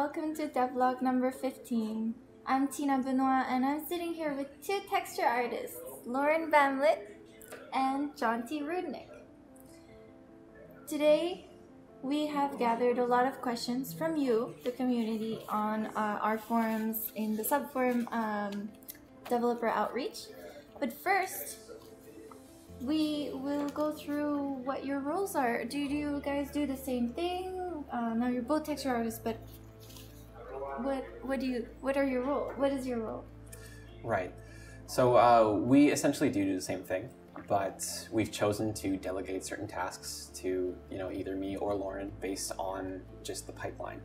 welcome to devlog number 15. I'm Tina Benoit and I'm sitting here with two texture artists, Lauren Bamlett and John T. Rudnick. Today, we have gathered a lot of questions from you, the community, on our forums in the subforum developer outreach. But first, we will go through what your roles are. Do you guys do the same thing? Now you're both texture artists, but what are your role? What is your role? Right. So we essentially do the same thing, but we've chosen to delegate certain tasks to either me or Lauren based on just the pipeline.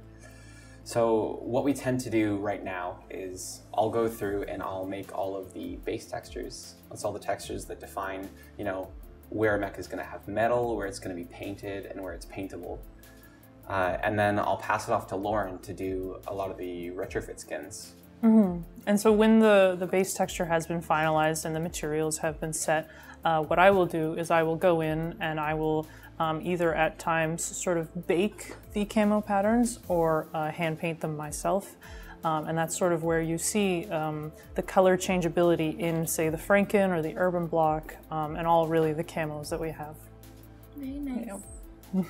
So what we tend to do right now is I'll go through and I'll make all of the base textures. That's all the textures that define, where a mech is going to have metal, where it's going to be painted, and where it's paintable. And then I'll pass it off to Lauren to do a lot of the retrofit skins. Mm-hmm. And so when the base texture has been finalized and the materials have been set, what I will do is I will go in and I will either at times sort of bake the camo patterns or hand paint them myself. And that's sort of where you see the color changeability in, say, the Franken or the urban block, and all really the camos that we have. Very nice. Yeah.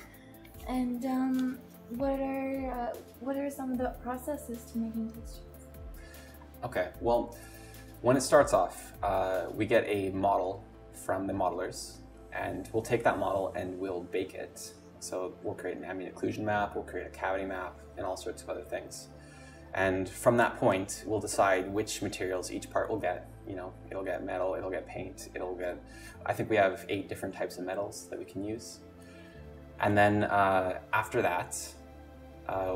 And what are some of the processes to making textures? Okay, well, when it starts off, we get a model from the modelers, and we'll take that model and we'll bake it. So we'll create an ambient occlusion map, we'll create a cavity map, and all sorts of other things. And from that point, we'll decide which materials each part will get. It'll get metal, it'll get paint, I think we have 8 different types of metals that we can use. And then after that,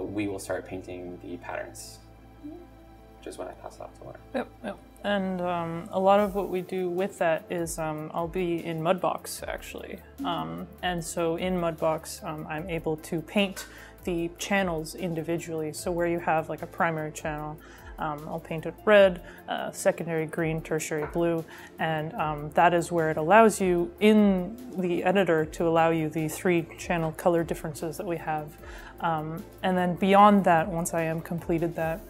we will start painting the patterns, which is when I pass it off to Lauren. Yep. And a lot of what we do with that is I'll be in Mudbox, actually. And so in Mudbox, I'm able to paint the channels individually. So where you have like a primary channel, I'll paint it red, secondary green, tertiary blue, and that is where it allows you in the editor to allow you the 3 channel color differences that we have. And then beyond that, once I am completed that,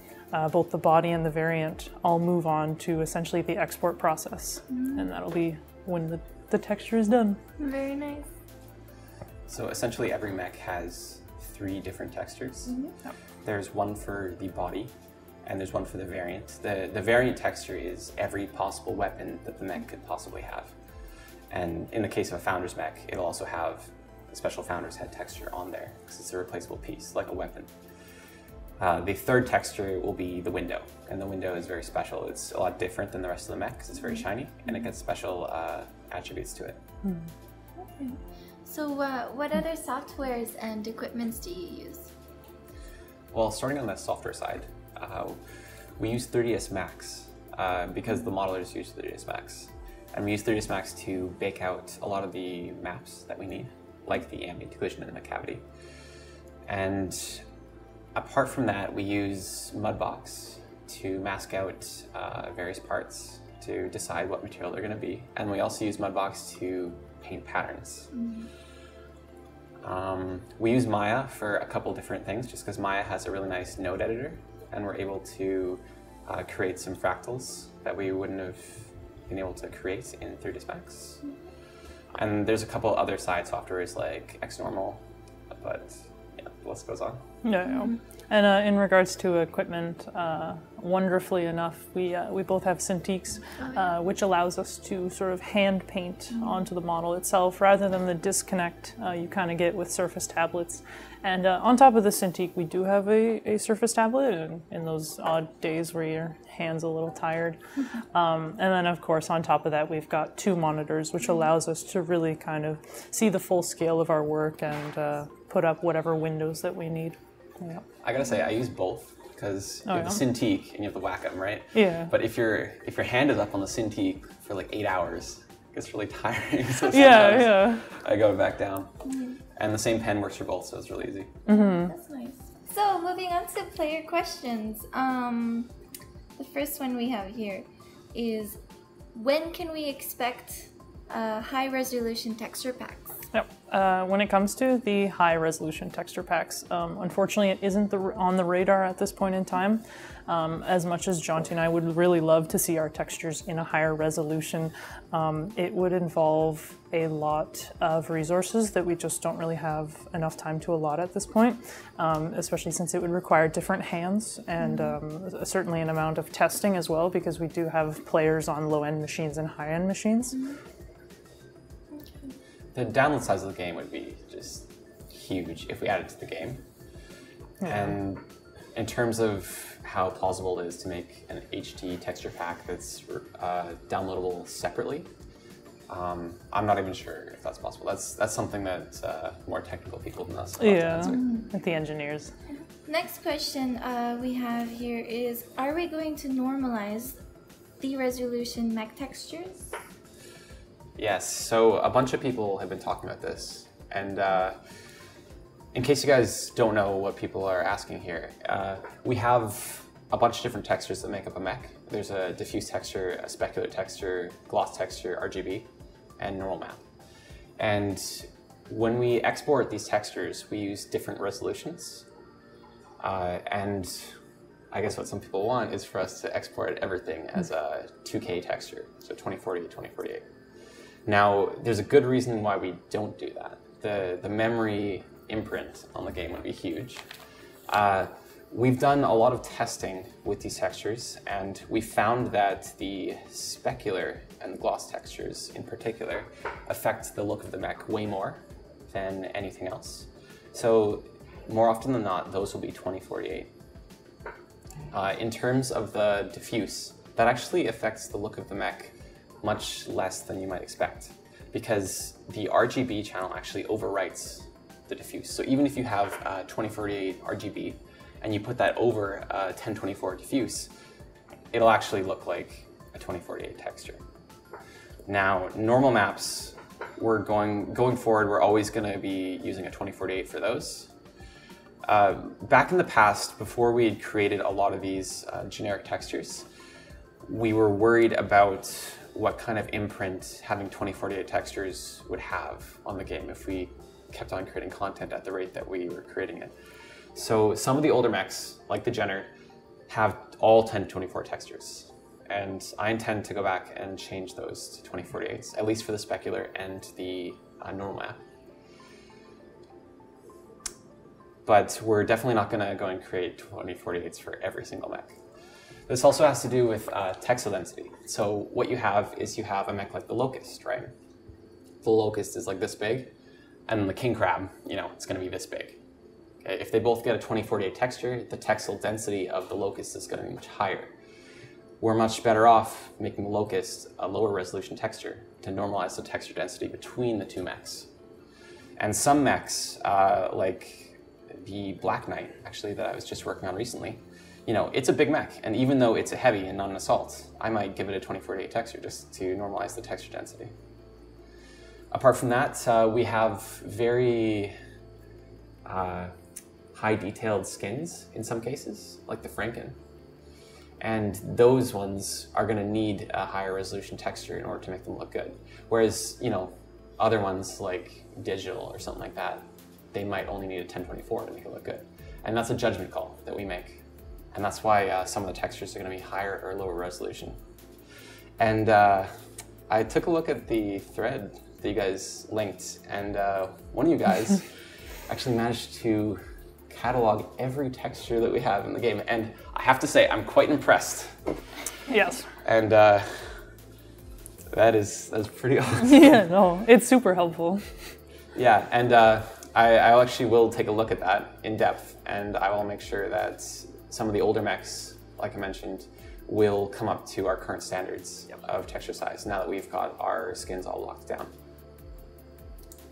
both the body and the variant, I'll move on to essentially the export process. And that'll be when the texture is done. Very nice. So essentially every mech has 3 different textures. Yep. There's one for the body, and there's one for the variant. The variant texture is every possible weapon that the mech could possibly have. And in the case of a Founders mech, it'll also have a special Founders head texture on there, because it's a replaceable piece, like a weapon. The 3rd texture will be the window, and the window is very special. It's a lot different than the rest of the mech because it's very shiny, and it gets special attributes to it. Okay. So what other softwares and equipments do you use? Well, starting on the software side, we use 3ds Max because the modelers use 3ds Max. And we use 3ds Max to bake out a lot of the maps that we need, like the ambient occlusion and the cavity. And apart from that, we use Mudbox to mask out various parts to decide what material they're going to be. And we also use Mudbox to paint patterns. We use Maya for a couple different things, just because Maya has a really nice node editor, and we're able to create some fractals that we wouldn't have been able to create in 3ds Max. And there's a couple other side softwares like XNormal, but yeah, the list goes on. Yeah. And in regards to equipment, wonderfully enough, we both have Cintiqs, which allows us to sort of hand paint onto the model itself rather than the disconnect you kind of get with Surface tablets. And on top of the Cintiq, we do have a Surface tablet, and in those odd days where your hand's a little tired. And then, of course, on top of that, we've got 2 monitors, which allows us to really kind of see the full scale of our work and put up whatever windows that we need. Yeah. I gotta say, I use both because you have the Cintiq and you have the Wacom, right? Yeah. But if your hand is up on the Cintiq for like 8 hours, it gets really tiring. So yeah. I go back down. And the same pen works for both, so it's really easy. That's nice. So moving on to player questions. The first one we have here is, when can we expect high resolution texture packs? Yep. When it comes to the high resolution texture packs, unfortunately it isn't on the radar at this point in time. As much as Jonty and I would really love to see our textures in a higher resolution, it would involve a lot of resources that we just don't really have enough time to allot at this point, especially since it would require different hands and certainly an amount of testing as well, because we do have players on low-end machines and high-end machines. The download size of the game would be just huge if we added to the game. Yeah. And in terms of how plausible it is to make an HD texture pack that's downloadable separately, I'm not even sure if that's possible. That's something that more technical people than us. Yeah, like the engineers. Next question we have here is, are we going to normalize the resolution mech textures? Yes, so a bunch of people have been talking about this, and in case you guys don't know what people are asking here, we have a bunch of different textures that make up a mech. There's a diffuse texture, a specular texture, gloss texture, RGB, and normal map. And when we export these textures, we use different resolutions. And I guess what some people want is for us to export everything as a 2K texture, so 2040, 2048. Now, there's a good reason why we don't do that. The memory imprint on the game would be huge. We've done a lot of testing with these textures, and we found that the specular and gloss textures in particular affect the look of the mech way more than anything else. So more often than not, those will be 2048. In terms of the diffuse, that actually affects the look of the mech much less than you might expect, because the RGB channel actually overwrites the diffuse. So even if you have 2048 RGB and you put that over 1024 diffuse, it'll actually look like a 2048 texture. Now, normal maps, we're going forward, we're always going to be using a 2048 for those. Back in the past, before we had created a lot of these generic textures, we were worried about what kind of imprint having 2048 textures would have on the game if we kept on creating content at the rate that we were creating it. So some of the older mechs, like the Jenner, have all 1024 textures. And I intend to go back and change those to 2048s, at least for the specular and the normal map. But we're definitely not going to go and create 2048s for every single mech. This also has to do with texel density. So what you have is you have a mech like the Locust, right? The Locust is like this big, and the King Crab, you know, it's going to be this big. Okay? If they both get a 2048 texture, the texel density of the Locust is going to be much higher. We're much better off making the Locust a lower resolution texture to normalize the texture density between the two mechs. And some mechs, like the Black Knight, actually, that I was just working on recently, you know, it's a big mech, and even though it's a heavy and not an assault, I might give it a 2048 texture just to normalize the texture density. Apart from that, we have very high detailed skins in some cases, like the Franken. And those ones are going to need a higher resolution texture in order to make them look good. Whereas, you know, other ones like digital or something like that, they might only need a 1024 to make it look good. And that's a judgment call that we make. And that's why some of the textures are going to be higher or lower resolution. And I took a look at the thread that you guys linked, and one of you guys actually managed to catalog every texture that we have in the game. And I have to say, I'm quite impressed. Yes. And that's pretty awesome. Yeah, no, it's super helpful. Yeah, and I actually will take a look at that in depth, and I will make sure that some of the older mechs, like I mentioned, will come up to our current standards of texture size now that we've got our skins all locked down.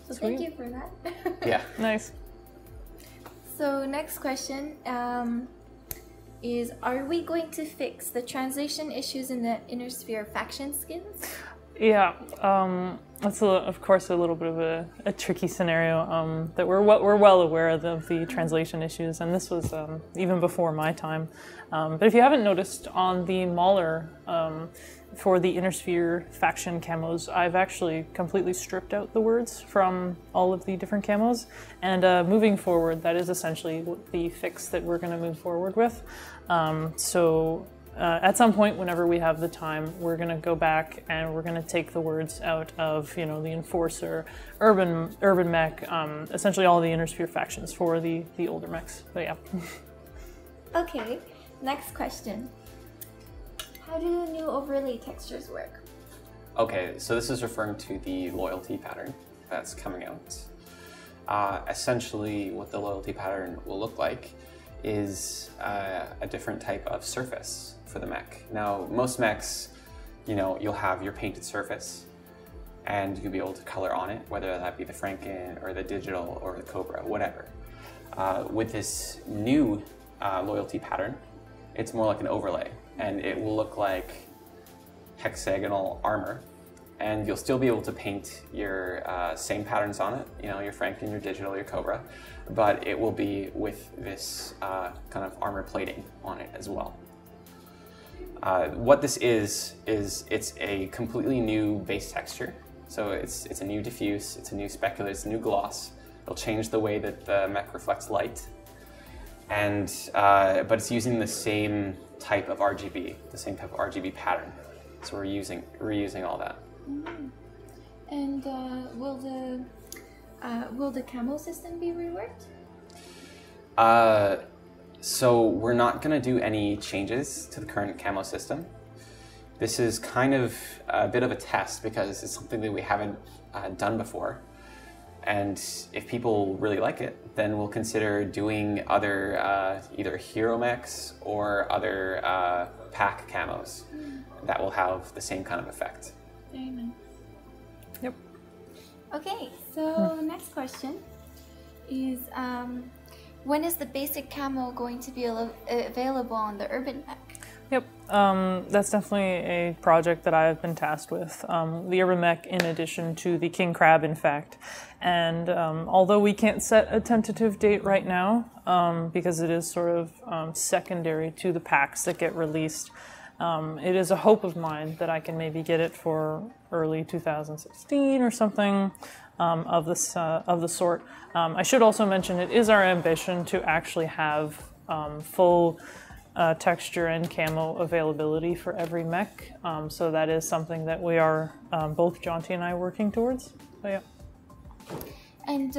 So thank you for that. Yeah. Nice. So next question is, are we going to fix the translation issues in the Inner Sphere faction skins? Yeah, that's of course a little bit of a tricky scenario that we're well aware of the translation issues, and this was even before my time. But if you haven't noticed, on the Mauler, for the Inner Sphere faction camos, I've actually completely stripped out the words from all of the different camos, and moving forward, that is essentially the fix that we're going to move forward with. At some point, whenever we have the time, we're going to go back and we're going to take the words out of, you know, the Enforcer, Urban Mech, essentially all the Inner Sphere factions for the older mechs. But yeah. Okay, next question. How do new overlay textures work? Okay, so this is referring to the loyalty pattern that's coming out. Essentially, what the loyalty pattern will look like is a different type of surface for the mech. Now, most mechs, you know, you'll have your painted surface and you'll be able to color on it, whether that be the Franken or the digital or the Cobra, whatever. With this new loyalty pattern, it's more like an overlay, and it will look like hexagonal armor, and you'll still be able to paint your same patterns on it, you know, your Franken, your digital, your Cobra, but it will be with this kind of armor plating on it as well. What this is it's a completely new base texture. So it's a new diffuse, it's a new specular, it's a new gloss. It'll change the way that the mech reflects light, and but it's using the same type of RGB, the same type of RGB pattern. So we're reusing all that. Mm. And will the camo system be reworked? So we're not going to do any changes to the current camo system. This is kind of a bit of a test because it's something that we haven't done before. And if people really like it, then we'll consider doing other either hero mechs or other pack camos that will have the same kind of effect. Very nice. Yep. Okay, so next question is when is the basic camo going to be available on the Urban Mech? Yep, that's definitely a project that I've been tasked with. The Urban Mech, in addition to the King Crab, in fact. And although we can't set a tentative date right now, because it is sort of secondary to the packs that get released, it is a hope of mine that I can maybe get it for early 2016 or something of the sort. I should also mention it is our ambition to actually have full texture and camo availability for every mech. So that is something that we are, both Jonty and I, working towards. So yeah. And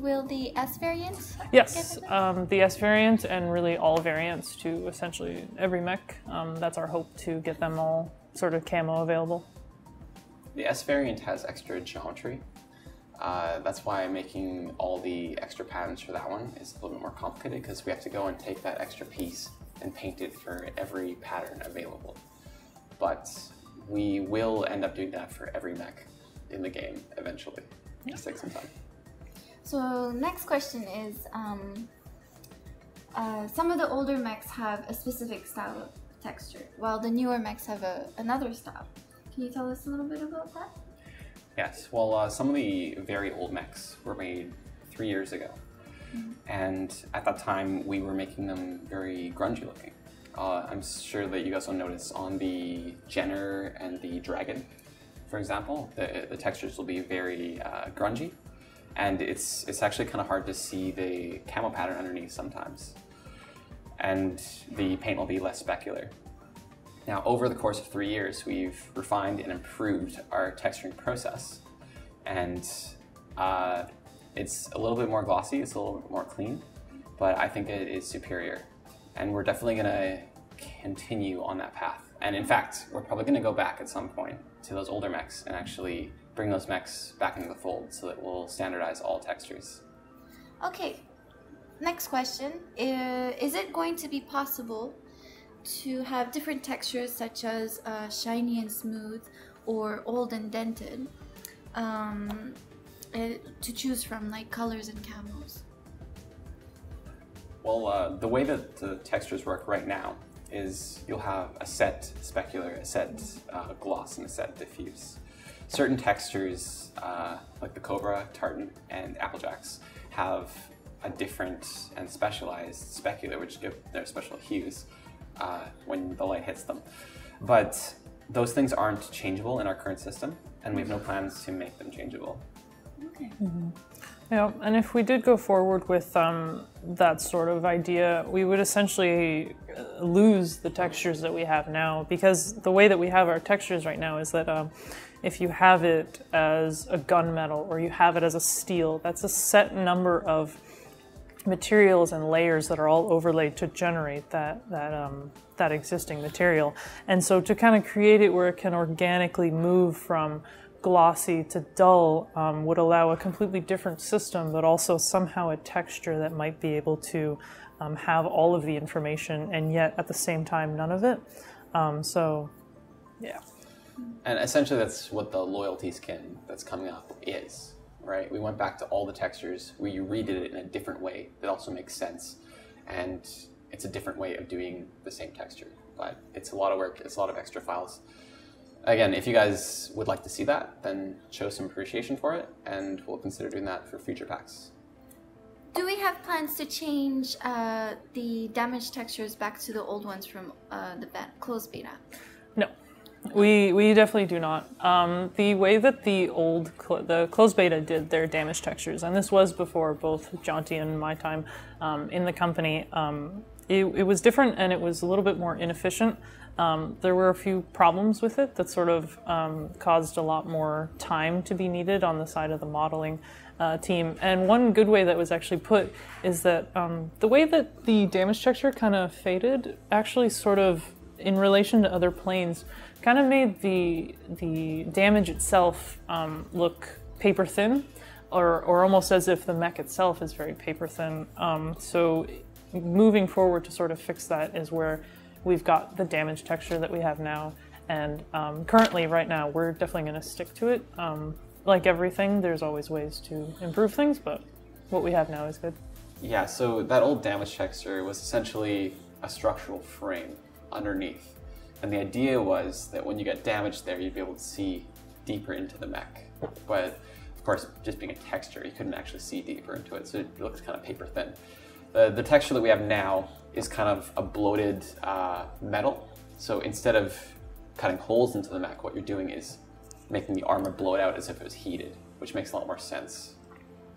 will the S variant? Yes, the S variant and really all variants to essentially every mech. That's our hope, to get them all sort of camo available. The S variant has extra geometry. That's why making all the extra patterns for that one is a little bit more complicated, because we have to go and take that extra piece and paint it for every pattern available. But we will end up doing that for every mech in the game eventually. Just take some time. So next question is, some of the older mechs have a specific style of texture, while the newer mechs have another style. Can you tell us a little bit about that? Yes, well, some of the very old mechs were made 3 years ago. Mm-hmm. And at that time, we were making them very grungy looking. I'm sure that you guys will notice on the Jenner and the Dragon, for example, the textures will be very grungy, and it's actually kind of hard to see the camo pattern underneath sometimes. And the paint will be less specular. Now, over the course of 3 years, we've refined and improved our texturing process, and it's a little bit more glossy, it's a little bit more clean, but I think it is superior. And we're definitely gonna continue on that path. And in fact, we're probably gonna go back at some point to those older mechs and actually bring those mechs back into the fold so that we'll standardize all textures. Okay, next question. Is it going to be possible to have different textures such as shiny and smooth or old and dented to choose from, like colors and camos? Well, the way that the textures work right now is you'll have a set specular, a set gloss, and a set diffuse. Certain textures, like the Cobra, Tartan, and Applejacks, have a different and specialized specular, which give their special hues when the light hits them. But those things aren't changeable in our current system, and we have no plans to make them changeable. Okay. Yeah, and if we did go forward with that sort of idea, we would essentially lose the textures that we have now, because the way that we have our textures right now is that if you have it as a gunmetal or you have it as a steel, that's a set number of materials and layers that are all overlaid to generate that existing material. And so to kind of create it where it can organically move from glossy to dull would allow a completely different system, but also somehow a texture that might be able to have all of the information and yet at the same time none of it. So, yeah. And essentially that's what the loyalty skin that's coming up is, right? We went back to all the textures, we redid it in a different way that also makes sense, and it's a different way of doing the same texture, but it's a lot of work, it's a lot of extra files. Again, if you guys would like to see that, then show some appreciation for it, and we'll consider doing that for future packs. Do we have plans to change the damage textures back to the old ones from the closed beta? No, we definitely do not. The way that the closed beta did their damage textures, and this was before both Jonty and my time in the company, it was different and it was a little bit more inefficient. There were a few problems with it that sort of caused a lot more time to be needed on the side of the modeling team. And one good way that was actually put is that the way that the damage texture kind of faded actually sort of, in relation to other planes, kind of made the damage itself look paper thin, or almost as if the mech itself is very paper thin. So moving forward to sort of fix that is where we've got the damage texture that we have now, and currently, right now, we're definitely going to stick to it. Like everything, there's always ways to improve things, but what we have now is good. Yeah, so that old damage texture was essentially a structural frame underneath, and the idea was that when you get damage there, you'd be able to see deeper into the mech. But of course, just being a texture, you couldn't actually see deeper into it, so it looks kind of paper thin. The texture that we have now is kind of a bloated metal. So instead of cutting holes into the mech, what you're doing is making the armor blow out as if it was heated, which makes a lot more sense.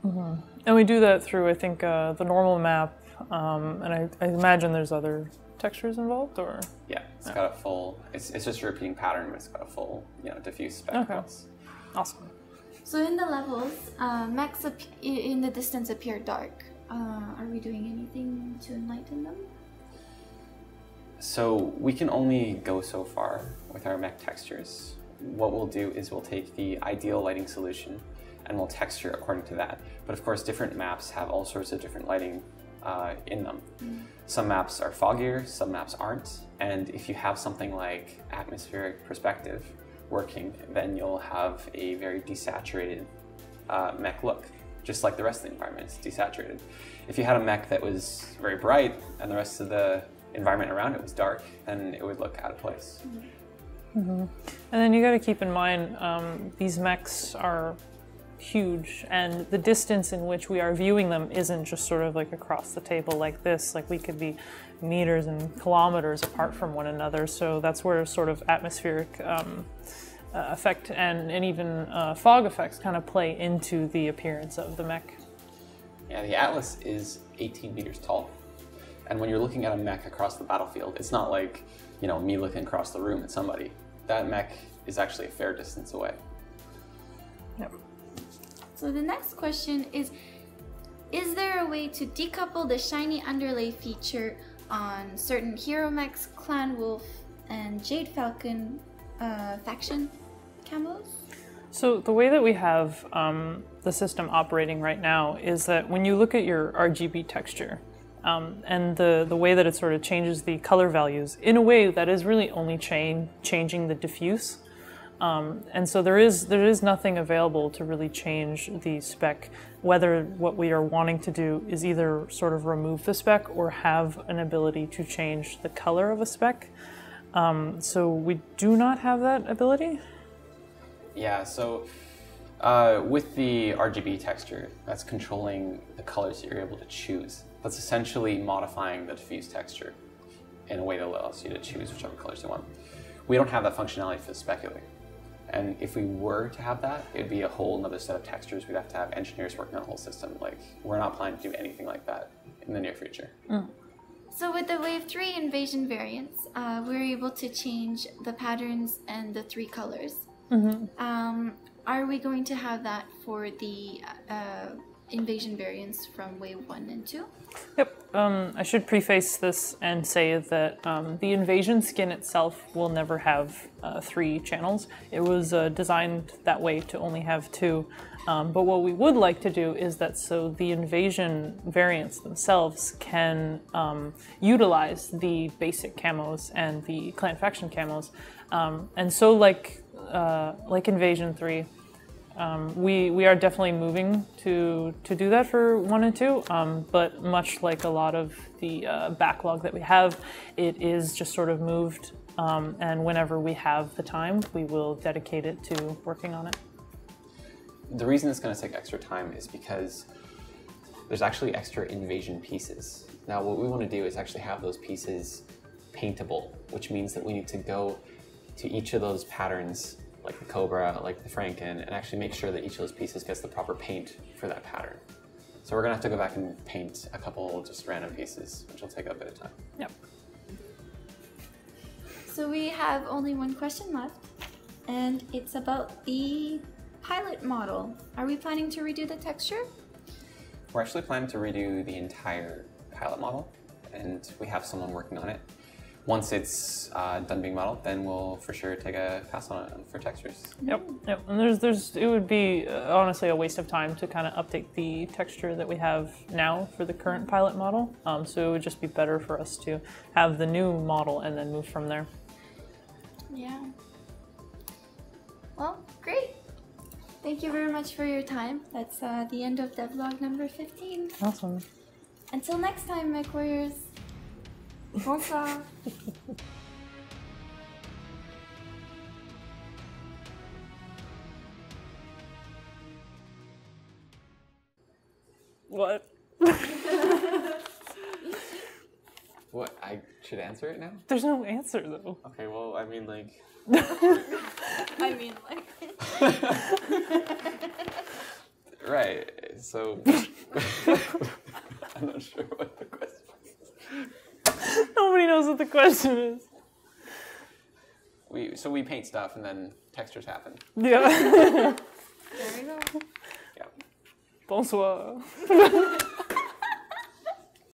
Mm-hmm. And we do that through, I think, the normal map, and I imagine there's other textures involved, or? Yeah, it's got a full, it's just a repeating pattern, but it's got a full, diffuse spec. Okay. Awesome. So in the levels, mechs in the distance appear dark. Are we doing anything to enlighten them? So we can only go so far with our mech textures. What we'll do is we'll take the ideal lighting solution and we'll texture according to that. But of course, different maps have all sorts of different lighting in them. Some maps are foggier, some maps aren't. And if you have something like atmospheric perspective working, then you'll have a very desaturated mech look. Just like the rest of the environment, it's desaturated. If you had a mech that was very bright and the rest of the environment around it was dark, then it would look out of place. Mm-hmm. And then you got to keep in mind, these mechs are huge, and the distance in which we are viewing them isn't just sort of like across the table like this. Like, we could be meters and kilometers apart from one another, so that's where sort of atmospheric effect and even fog effects kind of play into the appearance of the mech. Yeah, the Atlas is 18 meters tall. And when you're looking at a mech across the battlefield, it's not like, me looking across the room at somebody. That mech is actually a fair distance away. Yep. So the next question is there a way to decouple the shiny underlay feature on certain hero mechs, Clan Wolf, and Jade Falcon faction camos? So the way that we have the system operating right now is that when you look at your RGB texture, and the way that it sort of changes the color values, in a way that is really only changing the diffuse. And so there is nothing available to really change the spec, whether what we are wanting to do is either sort of remove the spec or have an ability to change the color of a spec. So we do not have that ability. Yeah, so with the RGB texture, that's controlling the colors that you're able to choose. That's essentially modifying the diffuse texture in a way that allows you to choose whichever colors you want. we don't have that functionality for the specular. And if we were to have that, it'd be a whole another set of textures. We'd have to have engineers working on the whole system. Like, we're not planning to do anything like that in the near future. So with the Wave 3 invasion variants, we're able to change the patterns and the 3 colors. Are we going to have that for the invasion variants from Wave 1 and 2? Yep. I should preface this and say that the invasion skin itself will never have 3 channels. It was designed that way to only have 2. But what we would like to do is that so the invasion variants themselves can utilize the basic camos and the clan faction camos. And so like Invasion 3, we are definitely moving to do that for 1 and 2, but much like a lot of the backlog that we have, it is just sort of moved, and whenever we have the time, we will dedicate it to working on it. The reason it's going to take extra time is because there's actually extra invasion pieces. Now, what we want to do is actually have those pieces paintable, which means that we need to go to each of those patterns, like the Cobra, like the Franken, and actually make sure that each of those pieces gets the proper paint for that pattern. So we're going to have to go back and paint a couple just random pieces, which will take a bit of time. Yep. So we have only one question left, and it's about the pilot model. Are we planning to redo the texture? We're actually planning to redo the entire pilot model, and we have someone working on it. Once it's done being modeled, then we'll for sure take a pass on it for textures. Yep. And it would be honestly a waste of time to kind of update the texture that we have now for the current pilot model. So it would just be better for us to have the new model and then move from there. Yeah. Well, great. Thank you very much for your time. That's the end of devlog number 15. Awesome. Until next time, MechWarriors. Bonsoir. What? What? I should answer it now? There's no answer though. Okay, well, I mean, like... Right, so... I'm not sure what the question is. Nobody knows what the question is. So we paint stuff and then textures happen. Yeah. There we go. Yeah. Bonsoir.